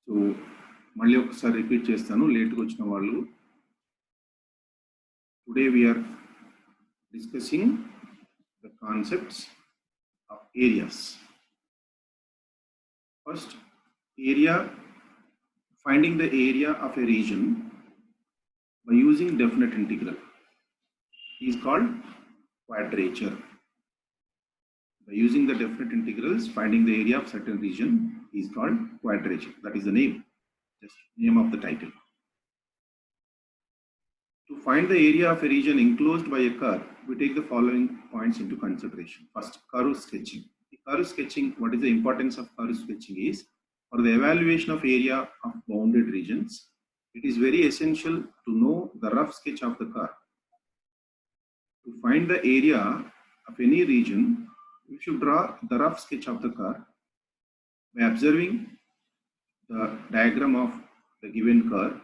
So మళ్ళీ ఒకసారి repeat చేస్తాను లేట్గా వచ్చిన వాళ్ళు. Today we are discussing the concepts of areas. First, area, finding the area of a region by using definite integral is called quadrature. By using the definite integrals, finding the area of certain region is called quadrature. That is the name, just name of the title. To find the area of a region enclosed by a curve, we take the following points into consideration. First, curve sketching. The curve sketching, what is the importance of curve sketching is, for the evaluation of area of bounded regions, it is very essential to know the rough sketch of the curve. To find the area of any region, we should draw the rough sketch of the curve by observing the diagram of the given curve.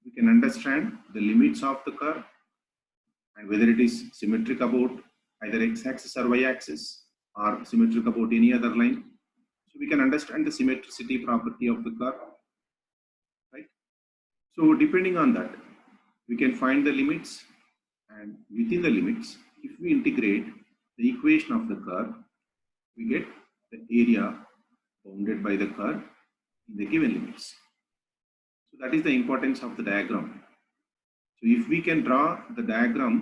We can understand the limits of the curve and whether it is symmetric about either x-axis or y-axis or symmetric about any other line. So we can understand the symmetricity property of the curve, right? So depending on that, we can find the limits, and within the limits, if we integrate the equation of the curve, we get the area bounded by the curve in the given limits. So that is the importance of the diagram. So if we can draw the diagram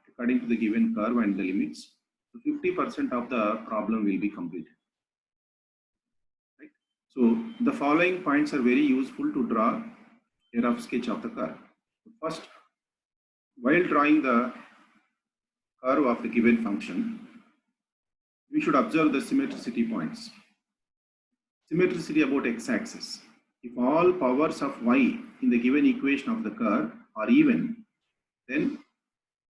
according to the given curve and the limits, so 50% of the problem will be completed. Right? So the following points are very useful to draw a rough sketch of the curve. First, while drawing the curve of the given function, we should observe the symmetricity points. Symmetricity about x-axis. If all powers of y in the given equation of the curve are even, then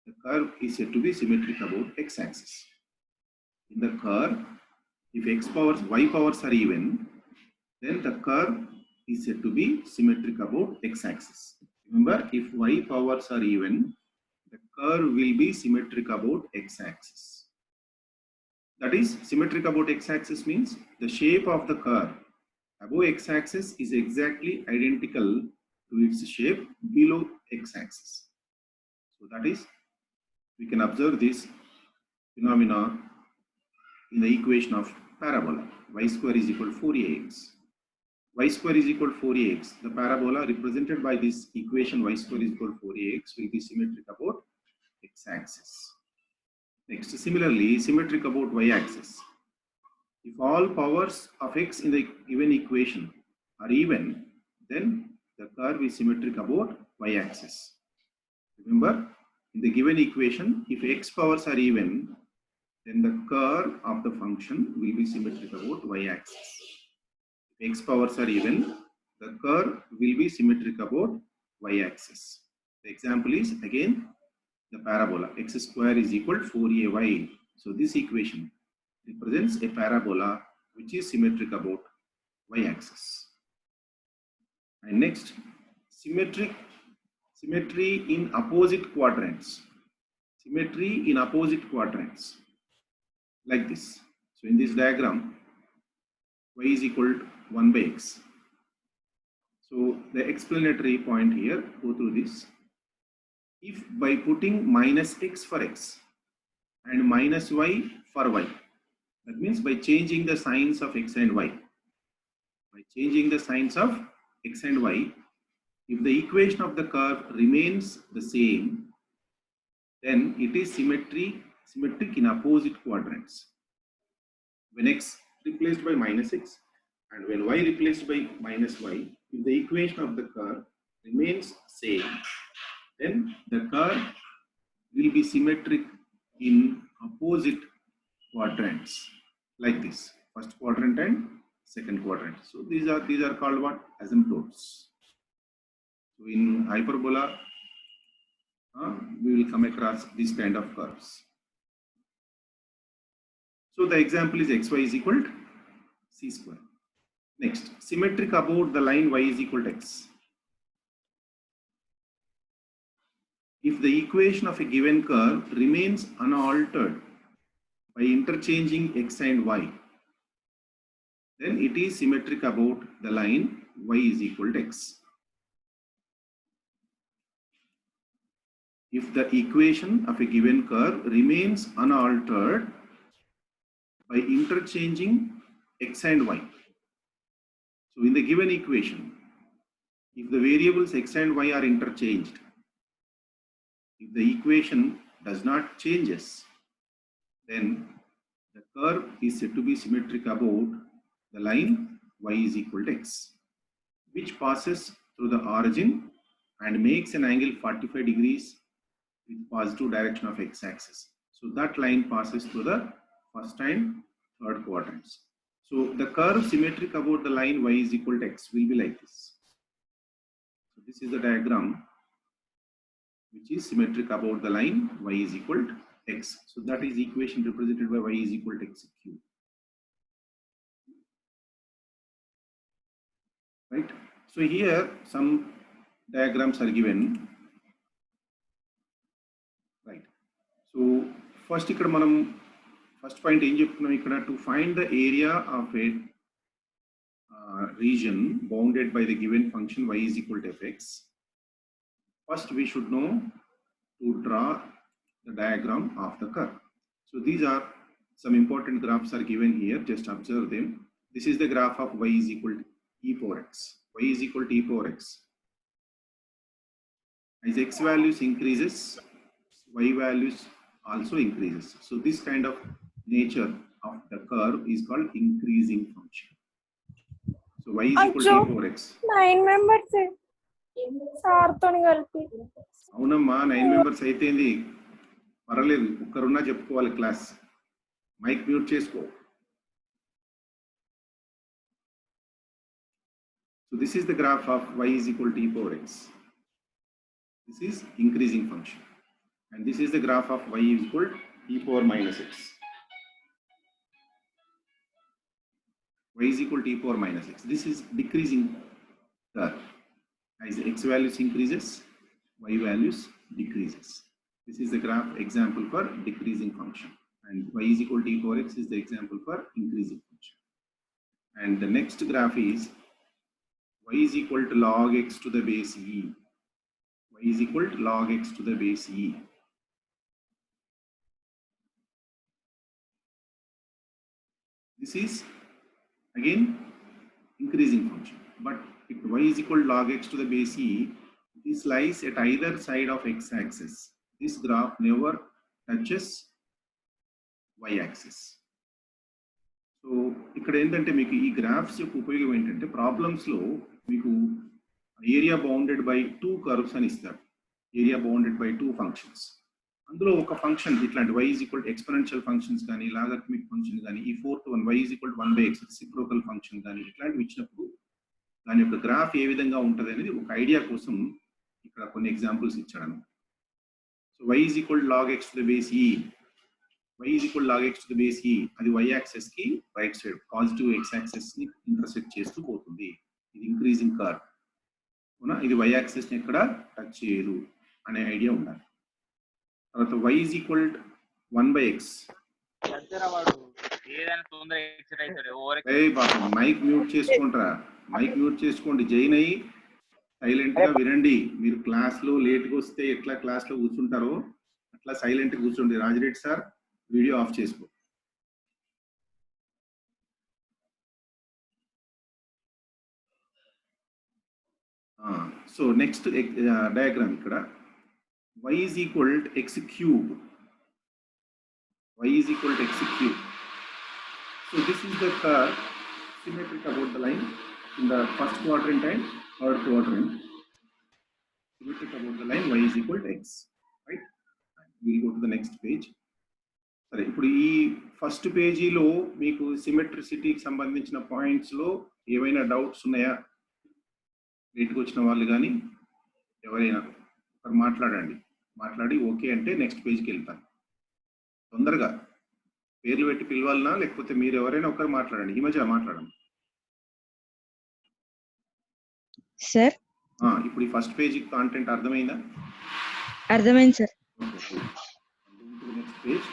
the curve is said to be symmetric about x-axis. In the curve, if x powers, y powers are even, then the curve is said to be symmetric about x-axis. Remember, if y powers are even, the curve will be symmetric about x-axis. That is, symmetric about x-axis means the shape of the curve above x-axis is exactly identical to its shape below x-axis. So that is, we can observe this phenomena in the equation of parabola. Y square is equal to 4ax. Y square is equal to 4ax. The parabola represented by this equation y square is equal to 4ax will be symmetric about x-axis. Next, similarly, symmetric about y-axis. If all powers of x in the given equation are even, then the curve is symmetric about y-axis. Remember, in the given equation, if x powers are even, then the curve of the function will be symmetric about y-axis. If x powers are even, the curve will be symmetric about y-axis. The example is again the parabola. X square is equal to 4ay. So this equation represents a parabola which is symmetric about y-axis. And next, symmetry in opposite quadrants. Symmetry in opposite quadrants, like this. So in this diagram, y is equal to 1 by x. So the explanatory point here, go through this. If by putting minus x for x and minus y for y, that means by changing the signs of x and y. By changing the signs of x and y, if the equation of the curve remains the same, then it is symmetric in opposite quadrants. When x replaced by minus x and when y replaced by minus y, if the equation of the curve remains same, then the curve will be symmetric in opposite quadrants, like this, first quadrant and second quadrant. So these are called what? Asymptotes. So in hyperbola, we will come across this kind of curves. So the example is xy is equal to c square. Next, symmetric about the line y is equal to x. If the equation of a given curve remains unaltered by interchanging x and y, then it is symmetric about the line y is equal to x. If the equation of a given curve remains unaltered by interchanging x and y. So in the given equation, if the variables x and y are interchanged, if the equation does not changes, then the curve is said to be symmetric about the line y is equal to x, which passes through the origin and makes an angle 45 degrees with positive direction of x-axis. So that line passes through the first and third quadrants. So the curve symmetric about the line y is equal to x will be like this. So this is the diagram which is symmetric about the line y is equal to x. So that is equation represented by y is equal to x cube. Right? So here some diagrams are given. Right. So first ikkada manam first point em cheptunnam ikkada to find the area of a region bounded by the given function y is equal to fx. First we should know to draw the diagram of the curve. So these are some important graphs are given here, just observe them. This is the graph of y is equal to e power x. Y is equal to e power x. As x values increases, y values also increases. So this kind of nature of the curve is called increasing function. So y is equal to e power x. 9 members. అవునమ్మా 9 members అయితేంది పర్లేదు ఒక్కరున్నా చెప్పుకోవాలి class mic mute చేసుకో. So this is the graph of y is equal to e power x. This is increasing function. And this is the graph of y is equal to e power minus x. Y is equal to e power minus x. This is decreasing curve. As x values increases, y values decreases. This is the graph example for decreasing function. And y is equal to e power x is the example for increasing function. And the next graph is y is equal to log x to the base e. Y is equal to log x to the base e. This is again increasing function. But if y is equal to log x to the base e, this lies at either side of x-axis. This graph never touches y-axis. So ikkada entante meeku ee graphs yokka upayogam entante problems lo meeku area bounded by two curves ani istaru. Area bounded by two functions. అందులో ఒక function ఇట్లాంటి y is equal to exponential functions కానీ logarithmic function కానీ ఈ fourth one y is equal to 1 by x reciprocal function కానీ ఇట్లాంటివి ఇచ్చినప్పుడు దాని యొక్క గ్రాఫ్ ఏ విధంగా ఉంటుంది అనేది ఒక ఐడియా కోసం ఇక్కడ కొన్ని ఎగ్జాంపుల్స్ ఇచ్చాను. So y is equal to log x to the base e. Y is equal to log x to the base e. అది y యాక్సిస్ కి right side positive x axis ని ఇంటర్సెక్ట్ చేస్తూ పోతుంది. ఇది ఇంక్రీజింగ్ కర్వ్. అవునా, ఇది y axis ని ఎక్కడ టచ్ చేయదు అనే ఐడియా ఉండాలి. తర్వాత y is equal to 1 by x. Mic mute చేసుకుంటారా, మైక్ మ్యూట్ చేసుకోండి, జైన్ అయ్యి సైలెంట్ గా వినండి. మీరు క్లాస్ లో లేట్ గా వస్తే ఎట్లా క్లాస్ లో కూర్చుంటారో అట్లా సైలెంట్ గా కూర్చోండి. రాజరెడ్డి సార్ వీడియో ఆఫ్ చేసుకో. సో నెక్స్ట్ డయాగ్రామ్ ఇక్కడ y is equal to x cube. Y is equal to x cube. So this is the curve symmetric about the line in the first quadrant and third quadrant. Symmetric about the line y is equal to x. Right? We'll go to the next page. సరే, ఇప్పుడు ఈ first పేజీలో మీకు సిమెట్రిసిటీకి సంబంధించిన points లో ఏవైనా doubts ఉన్నాయా? లేట్కి వచ్చిన వాళ్ళు కానీ ఎవరైనా ఒకరు మాట్లాడి ఓకే అంటే నెక్స్ట్ పేజ్కి వెళ్తాను. తొందరగా పేర్లు పెట్టి పిలవాలనా లేకపోతే మీరు ఎవరైనా ఒకరు మాట్లాడండి. ఈ మధ్య మాట్లాడండి సార్. ఇప్పుడు ఈ ఫస్ట్ పేజీ కాంటెంట్ అర్థమైందా? అర్థమైంది సార్. Next page.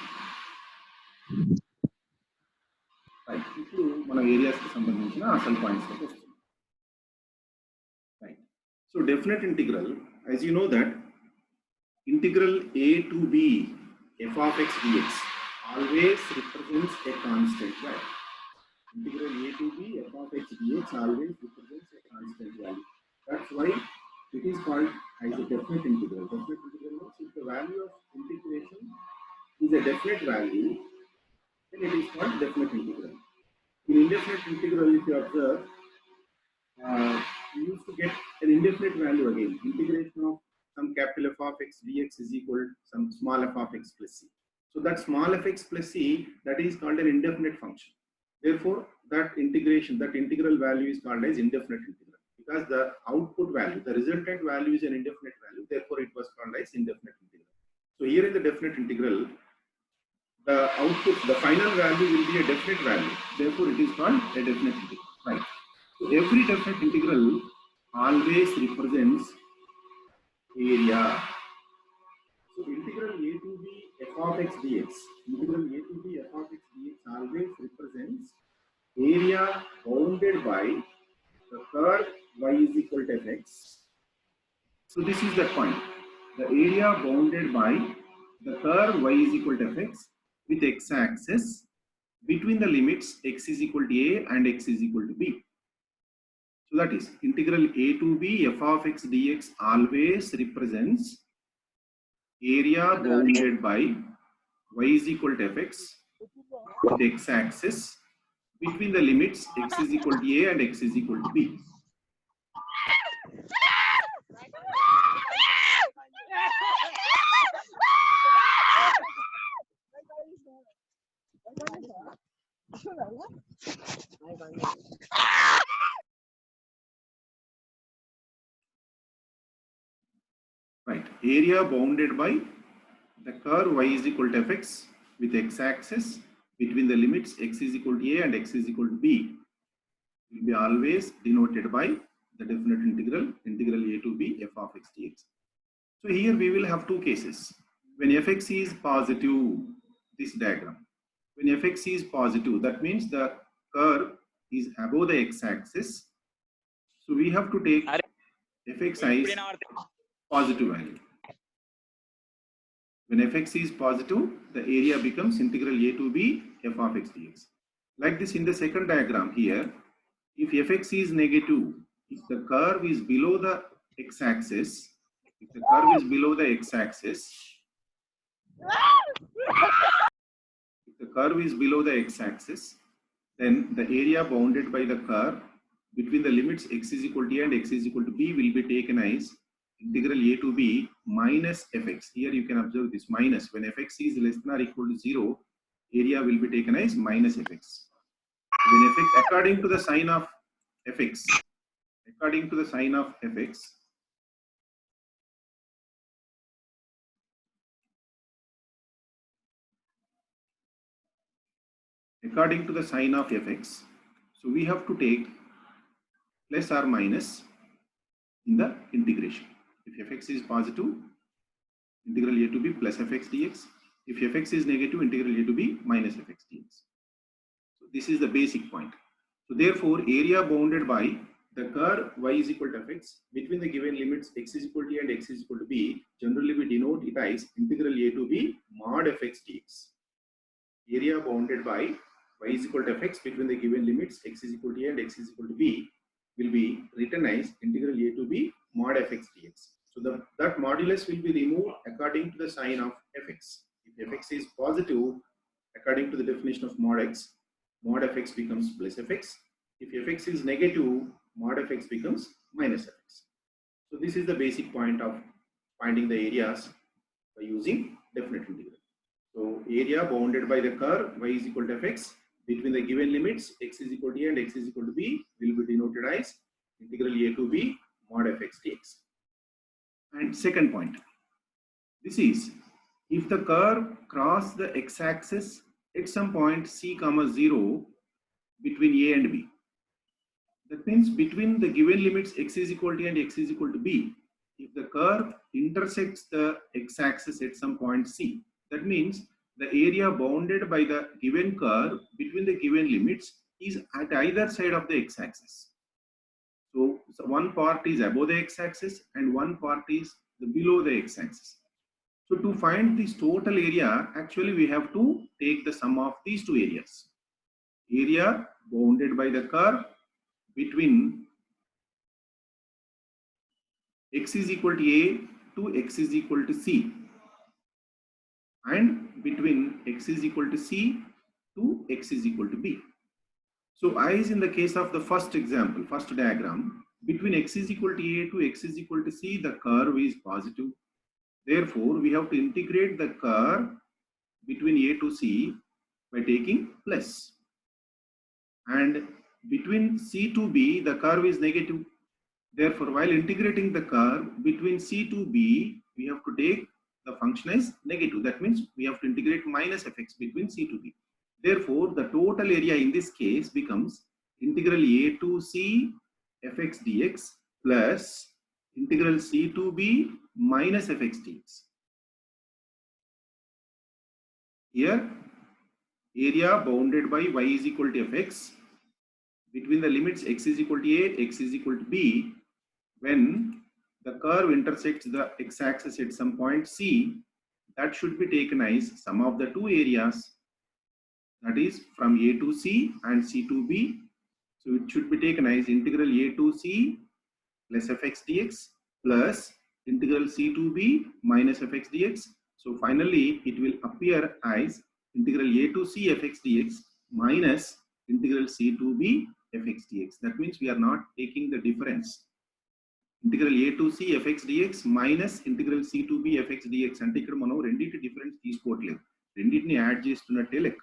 ఇప్పుడు మన ఏరియాస్కి సంబంధించిన అసలు పాయింట్స్ వస్తుంది. So definite integral, as you know that integral a to b f of x dx always represents a constant value. Integral a to b f of x dx always represents a constant value. That's why it is called as a definite integral. Definite integral means if the value of integration is a definite value, then it is called definite integral. In indefinite integral, if you observe, we used to get an indefinite value again. Integration of some capital F of x dx is equal to some small f of x plus c. So that small f x plus c, that is called an indefinite function. Therefore, that integration, that integral value is called as indefinite integral because the output value, the resultant value is an indefinite value. Therefore, it was called as indefinite integral. So here in the definite integral, the output, the final value will be a definite value. Therefore, it is called a definite integral. Right. So every definite integral always represents area. So integral a to b f of x dx, integral a to b f of x dx always represents area bounded by the curve y is equal to fx. So this is the point. The area bounded by the curve y is equal to fx with x-axis between the limits x is equal to a and x is equal to b. So that is integral a to b f of x dx always represents area bounded by y is equal to fx with x-axis between the limits x is equal to a and x is equal to b. Right, area bounded by the curve y is equal to fx with x-axis between the limits x is equal to a and x is equal to b will be always denoted by the definite integral, integral a to b f of x dx. So here we will have two cases. When fx is positive, this diagram. When fx is positive, that means the curve is above the x-axis. So we have to take fx as positive value. When fx is positive, the area becomes integral a to b f of x dx. Like this in the second diagram here, if fx is negative, if the curve is below the x-axis, if the curve is below the x-axis, if the curve is below the x-axis, then the area bounded by the curve between the limits x is equal to a and x is equal to b will be taken as integral a to b minus fx. Here you can observe this minus. When fx is less than or equal to 0, area will be taken as minus fx. When fx, according to the sign of fx, according to the sign of fx, according to the sign of fx, so we have to take plus or minus in the integration. If fx is positive, integral a to b plus fx dx. If fx is negative, integral a to b minus fx dx. So this is the basic point. So therefore, area bounded by the curve y is equal to fx between the given limits x is equal to a and x is equal to b, generally we denote it as integral a to b mod fx dx. Area bounded by y is equal to fx between the given limits x is equal to a and x is equal to b will be written as integral a to b mod fx dx. So that modulus will be removed according to the sign of fx. If fx is positive, according to the definition of mod x, mod fx becomes plus fx. If fx is negative, mod fx becomes minus fx. So this is the basic point of finding the areas by using definite integral. So area bounded by the curve y is equal to fx between the given limits x is equal to a and x is equal to b will be denoted as integral a to b mod fx dx. And second point, this is if the curve crosses the x-axis at some point c comma 0 between a and b. That means between the given limits x is equal to a and x is equal to b, if the curve intersects the x-axis at some point c, that means the area bounded by the given curve between the given limits is at either side of the x-axis. So one part is above the x-axis and one part is below the x-axis. So to find this total area, actually we have to take the sum of these two areas. Area bounded by the curve between x is equal to a to x is equal to c, and between x is equal to c to x is equal to b. So I is in the case of the first example, first diagram, between x is equal to a to x is equal to c, the curve is positive. Therefore, we have to integrate the curve between a to c by taking plus. And between c to b, the curve is negative. Therefore, while integrating the curve between c to b, we have to take the function as negative. That means we have to integrate minus fx between c to b. Therefore, the total area in this case becomes integral a to c fx dx plus integral c to b minus fx dx. Here, area bounded by y is equal to fx between the limits x is equal to a, x is equal to b, when the curve intersects the x-axis at some point c, that should be taken as sum of the two areas, that is from a to c and c to b. So it should be taken as integral a to c plus fx dx plus integral c to b minus fx dx. So finally it will appear as integral a to c fx dx minus integral c to b fx dx. That means we are not taking the difference. Integral a to c fx dx minus integral c to b fx dx అంటే ఇక్కడ మనం రెండింటి difference తీసుకోవట్లేదు, రెండింటిని add చేస్తున్నట్టే లెక్క.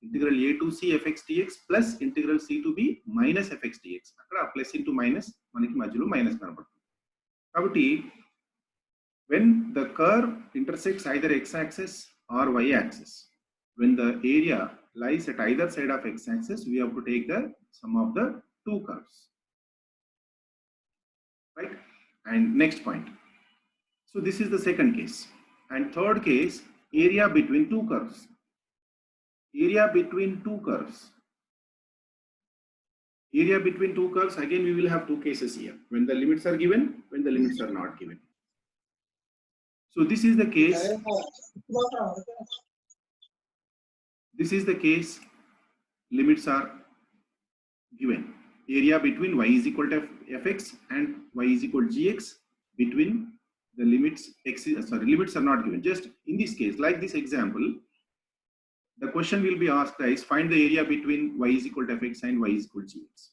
Integral a to c fx dx plus integral c to b minus fx dx, అక్కడ plus into minus మనకి మధ్యలో మైనస్ కనబడుతుంది. కాబట్టి when the curve intersects either x-axis or y-axis, when the area lies at either side of x-axis, we have to take the sum of the two curves. Right? And next point. So this is the second case. And third case, area between two curves. Area between two curves. Area between two curves, again we will have two cases here. When the limits are given, when the limits are not given. So this is the case. This is the case, limits are given. Area between y is equal to fx and y is equal to gx, between the limits limits are not given. Just in this case, like this example, the question will be asked as find the area between y is equal to fx and y is equal to gx.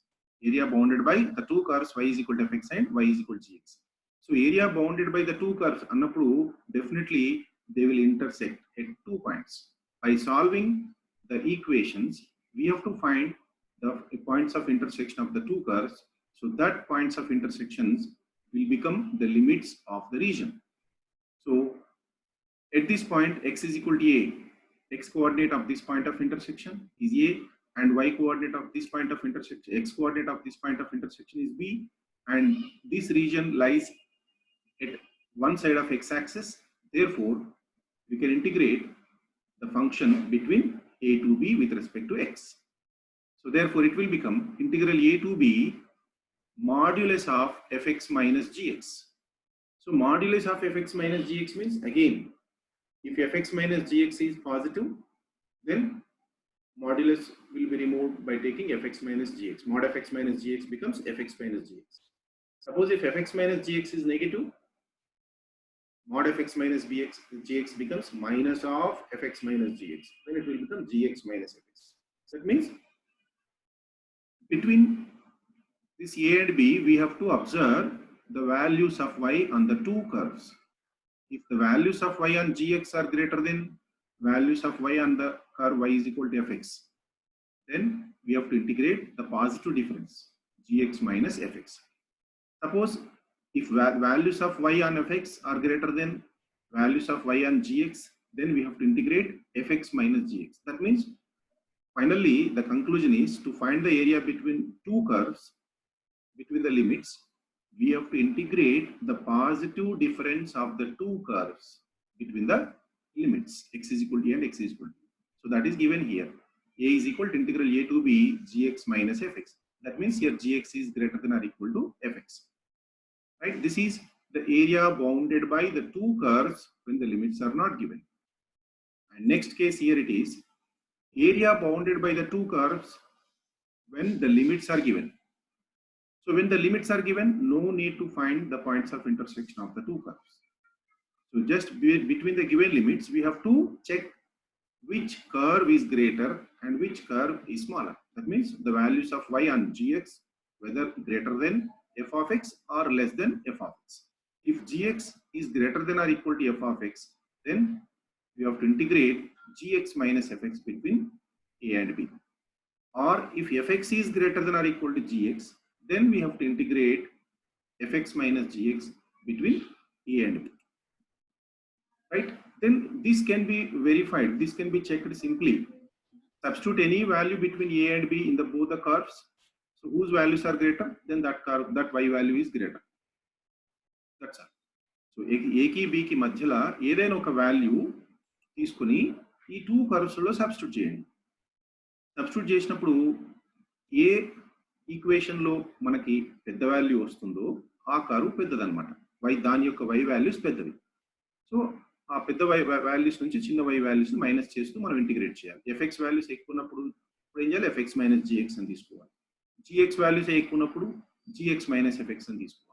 Area bounded by the two curves y is equal to fx and y is equal to gx. So area bounded by the two curves, annappudu definitely they will intersect at 2 points. By solving the equations, we have to find the points of intersection of the two curves. So that points of intersections will become the limits of the region. So at this point, x is equal to a. X coordinate of this point of intersection is a, and y coordinate of this point of intersection, x coordinate of this point of intersection is b, and this region lies at one side of x-axis. Therefore, we can integrate the function between a to b with respect to x. So therefore, it will become integral a to b modulus of fx minus gx. So modulus of fx minus gx means, again, if fx minus gx is positive, then modulus will be removed by taking fx minus gx. Mod fx minus gx becomes fx minus gx. Suppose if fx minus gx is negative, mod fx minus gx becomes minus of fx minus gx. Then it will become gx minus fx. That means between this a and b, we have to observe the values of y on the two curves. If the values of y on gx are greater than values of y on the curve y is equal to fx, then we have to integrate the positive difference, gx minus fx. Suppose if values of y on fx are greater than values of y on gx, then we have to integrate fx minus gx. That means finally the conclusion is to find the area between two curves, between the limits, we have to integrate the positive difference of the two curves between the limits, x is equal to and x is equal to. So that is given here. A is equal to integral a to b gx minus fx. That means here gx is greater than or equal to fx. Right? This is the area bounded by the two curves when the limits are not given. And next case here it is area bounded by the two curves when the limits are given. So when the limits are given, no need to find the points of intersection of the two curves. So just between the given limits, we have to check which curve is greater and which curve is smaller. That means the values of y on gx, whether greater than f of x or less than f of x. If gx is greater than or equal to f of x, then we have to integrate gx minus fx between a and b. Or if fx is greater than or equal to gx, then we have to integrate fx minus gx between a and b. Right? Then this can be verified. This can be checked simply. Substitute any value between a and b in the both the curves. So whose values are greater, then that curve, that y value is greater. That's all. So a ki b ki madhyala ఏదైనా ఒక value తీసుకుని ఈ two curves లో substitute చేయండి. Substitute చేసినప్పుడు ఏ equation లో మనకి పెద్ద వాల్యూ వస్తుందో ఆ కర్వ్ పెద్దదన్నమాట. దాని యొక్క y వాల్యూస్ పెద్దవి. సో ఆ పెద్ద y వాల్యూస్ నుంచి చిన్న y వాల్యూస్ మైనస్ చేస్తూ మనం ఇంటిగ్రేట్ చేయాలి. fx వాల్యూస్ ఎక్కువ ఉన్నప్పుడు ఇప్పుడు ఏం చేయాలి, fx మైనస్ gx అని తీసుకోవాలి. gx వాల్యూస్ ఎక్కువ ఉన్నప్పుడు gx మైనస్ fx అని తీసుకోవాలి.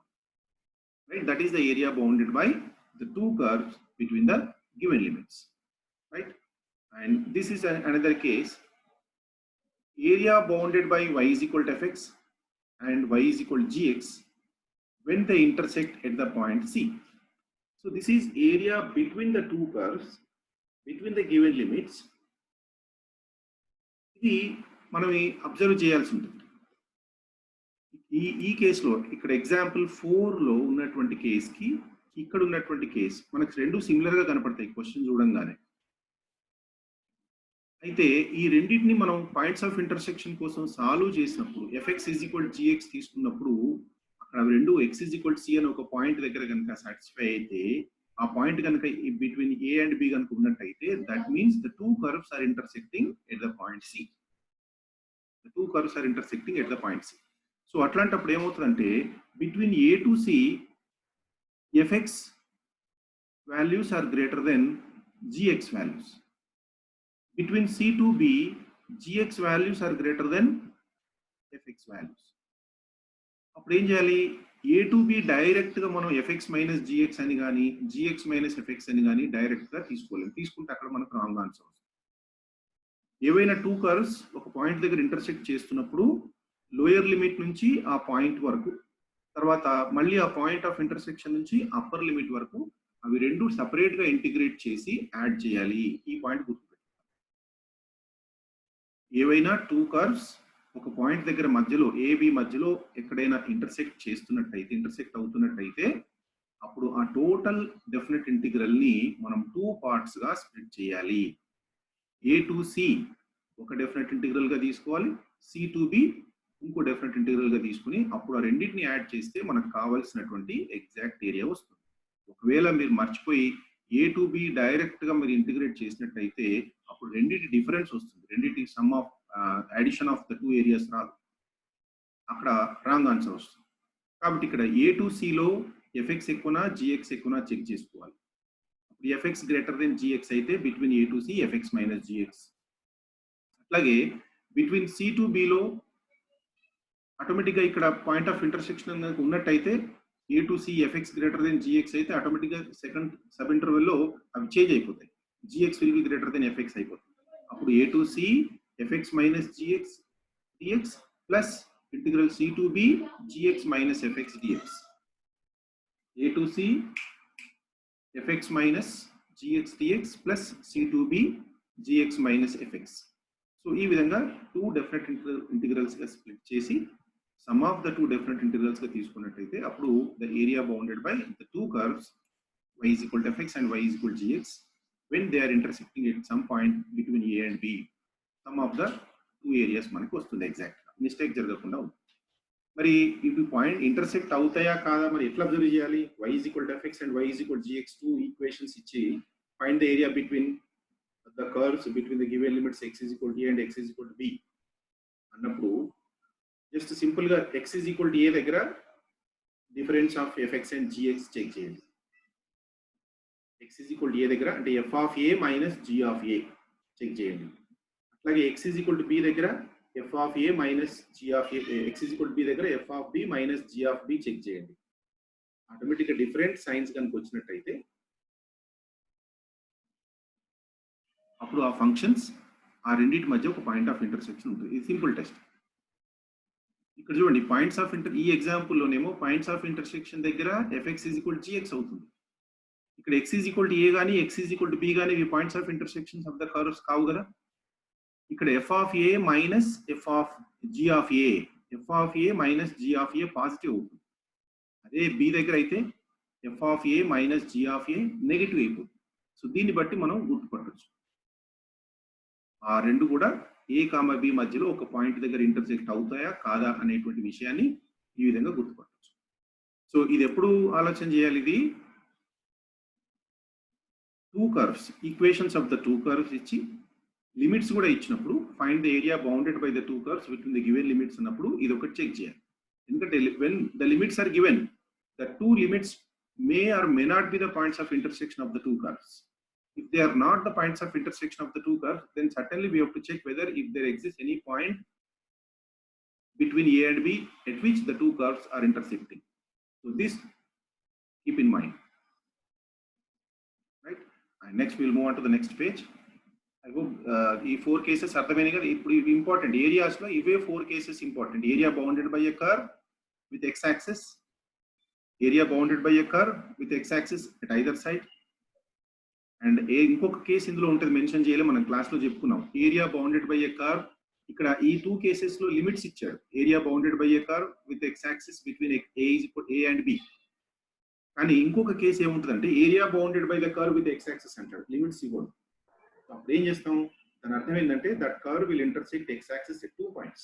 Right? That is the area bounded by the two curves between the given limits. Right? And this is another case. Area bounded by y is equal to fx and y is equal to gx when they intersect at the point C. So this is area between the two curves, between the given limits. ఇది మనం observe చేయాల్సి ఉంటుంది. ఈ కేసులో ఇక్కడ example 4లో ఉన్నటువంటి కేసుకి ఇక్కడ ఉన్నటువంటి కేసు మనకు రెండు సిమిలర్ గా కనపడతాయి క్వశ్చన్ చూడంగానే. అయితే ఈ రెండింటిని మనం పాయింట్స్ ఆఫ్ ఇంటర్సెక్షన్ కోసం సాల్వ్ చేసినప్పుడు fx is equal to gx తీసుకున్నప్పుడు అక్కడ రెండు x is equal to c అని ఒక పాయింట్ దగ్గర కనుక సాటిస్ఫై అయితే ఆ పాయింట్ కనుక బిట్వీన్ a అండ్ b కనుక ఉన్నట్టయితే that means the two curves are intersecting at the point c. The two curves are intersecting at the point c. So అట్లాంటప్పుడు ఏమవుతుందంటే between a to c fx values are greater than gx values. Between c to b gx values are greater than fx values. అప్పుడు ఏం చేయాలి, a to b direct గా మనం fx minus gx అని కానీ gx minus fx అని కానీ direct గా తీసుకోలేము. తీసుకుంటే అక్కడ మనకు రాంగ్ ఆన్సర్ వస్తుంది. ఏవైనా టూ కర్వ్స్ ఒక పాయింట్ దగ్గర ఇంటర్సెక్ట్ చేస్తున్నప్పుడు లోయర్ లిమిట్ నుంచి ఆ పాయింట్ వరకు, తర్వాత మళ్ళీ ఆ పాయింట్ ఆఫ్ ఇంటర్సెక్షన్ నుంచి అప్పర్ లిమిట్ వరకు అవి రెండు సపరేట్ గా ఇంటిగ్రేట్ చేసి యాడ్ చేయాలి. ఈ పాయింట్ గుర్తుపెట్టుకోవాలి. ఏవైనా టూ కర్వ్స్ ఒక పాయింట్ దగ్గర మధ్యలో ఏబి మధ్యలో ఎక్కడైనా ఇంటర్సెక్ట్ అవుతున్నట్టయితే అప్పుడు ఆ టోటల్ డెఫినెట్ ఇంటిగ్రల్ ని మనం టూ పార్ట్స్ గా స్ప్లిట్ చేయాలి. ఏ టు సి ఒక డెఫినెట్ ఇంటిగ్రల్ గా తీసుకోవాలి, సి టు బి ఇంకో డెఫినెట్ ఇంటిగ్రల్ గా తీసుకుని అప్పుడు ఆ రెండింటిని యాడ్ చేస్తే మనకు కావాల్సినటువంటి ఎగ్జాక్ట్ ఏరియా వస్తుంది. ఒకవేళ మీరు మర్చిపోయి ఏ టు బి డైరెక్ట్ గా మీరు ఇంటిగ్రేట్ చేసినట్టయితే అప్పుడు రెండింటి డిఫరెన్స్ వస్తుంది. రెండింటి sum of addition of the two areas రాదు, అక్కడ రాంగ్ ఆన్సర్ వస్తుంది. కాబట్టి ఇక్కడ ఏ టు సిలో ఎఫ్ఎక్స్ ఎక్కువనా జిఎక్స్ ఎక్కువనా చెక్ చేసుకోవాలి. అప్పుడు ఎఫ్ఎక్స్ గ్రేటర్ దెన్ జిఎక్స్ అయితే between A to C FX minus GX. అట్లాగే బిట్వీన్ సి టు బిలో ఆటోమేటిక్గా ఇక్కడ పాయింట్ ఆఫ్ ఇంటర్సెక్షన్ ఉన్నట్టయితే A to C FX greater than GX అయితే ఆటోమేటిక్గా సెకండ్ సబ్ ఇంటర్వెల్లో అవి చేంజ్ అయిపోతాయి. GX will be greater than FX అయిపోతుంది. అప్పుడు A to C FX minus GX DX plus integral C to B GX minus FX DX. A to C FX minus GX DX plus C to B GX minus FX. So ఈ విధంగా two definite integrals గా split చేసి sum of the two definite integrals గా తీసుకున్నట్టయితే అప్పుడు the area bounded by the two curves y is equal to fx and y is equal to gx when they are intersecting at some point between a and b, some of the two areas మనకు వస్తుంది. Exact గా mistake జరగకుండా ఉంది. మరి ఇవి point intersect అవుతాయా కాదా మరి ఎట్లా అబ్జర్వ్ చేయాలి? y is equal to fx and y is equal to gx two equations ఇచ్చి find the area between the curves between the given limits x is equal to a and x is equal to b అన్నప్పుడు just simple గా x is equal to a దగ్గర difference of fx and gx check చేయండి. x is equal to a దగ్గర అంటే f of a minus g of a check చేయండి. అట్లాగే x is equal to b దగ్గర f of a minus g of a, x is equal to b దగ్గర f of b minus g of b check చేయండి. Automatic గా different signs కనుక వచ్చినట్టయితే అప్పుడు ఆ ఫంక్షన్స్ ఆ రెండింటి మధ్య ఒక పాయింట్ ఆఫ్ ఇంటర్సెక్షన్ ఉంటుంది. ఇది సింపుల్ టెస్ట్. ఇక్కడ చూడండి పాయింట్స్ ఆఫ్ ఈ ఎగ్జాంపుల్లోనేమో పాయింట్స్ ఆఫ్ ఇంటర్సెక్షన్ దగ్గర fx is equal to gx అవుతుంది. ఇక్కడ x is equal to a కానీ x is equal to b కానీ ఇవి points of intersections of the curves కావు కదా. ఇక్కడ f of a minus f of g of a, f of a minus g of a positive అవుతుంది. అదే b దగ్గర అయితే f of a minus g of a negative అయిపోతుంది. So దీన్ని బట్టి మనం గుర్తుపట్టవచ్చు ఆ రెండు కూడా a కామా b మధ్యలో ఒక పాయింట్ దగ్గర ఇంటర్సెక్ట్ అవుతాయా కాదా అనేటువంటి విషయాన్ని ఈ విధంగా గుర్తుపట్టవచ్చు. సో ఇది ఎప్పుడు ఆలోచన చేయాలి? ఇది two curves equations of the two curves ఇచ్చి లిమిట్స్ కూడా ఇచ్చినప్పుడు find the area bounded by the two curves within the given limits అన్నప్పుడు ఇది ఒకటి చెక్ చేయాలి. ఎందుకంటే when the limits are given the two limits may or may not be the points of intersection of the two curves. If they are not the points of intersection of the two curves, then certainly we have to check whether if there exists any point between A and B at which the two curves are intersecting. So this keep in mind, right? And next we will move on to the next page. I hope these four cases are the important areas. Ive four cases important. Area bounded by a curve with x-axis, area bounded by a curve with x-axis at either side. And ఇంకొక case ఇందులో ఉంటుంది mention చేయాలి, మనం class లో చెప్పుకున్నాం. Area bounded by a curve. ఇక్కడ ఈ two cases లో లిమిట్స్ ఇచ్చాడు. Area bounded by a curve with x axis between a and b. కానీ ఇంకొక కేసు ఏముంటుందంటే area bounded by the curve with x axis అంటాడు, లిమిట్స్ ఇవ్వడు. అప్పుడు ఏం చేస్తాం? దాని అర్థం ఏంటంటే that curve will intersect x axis at 2 points.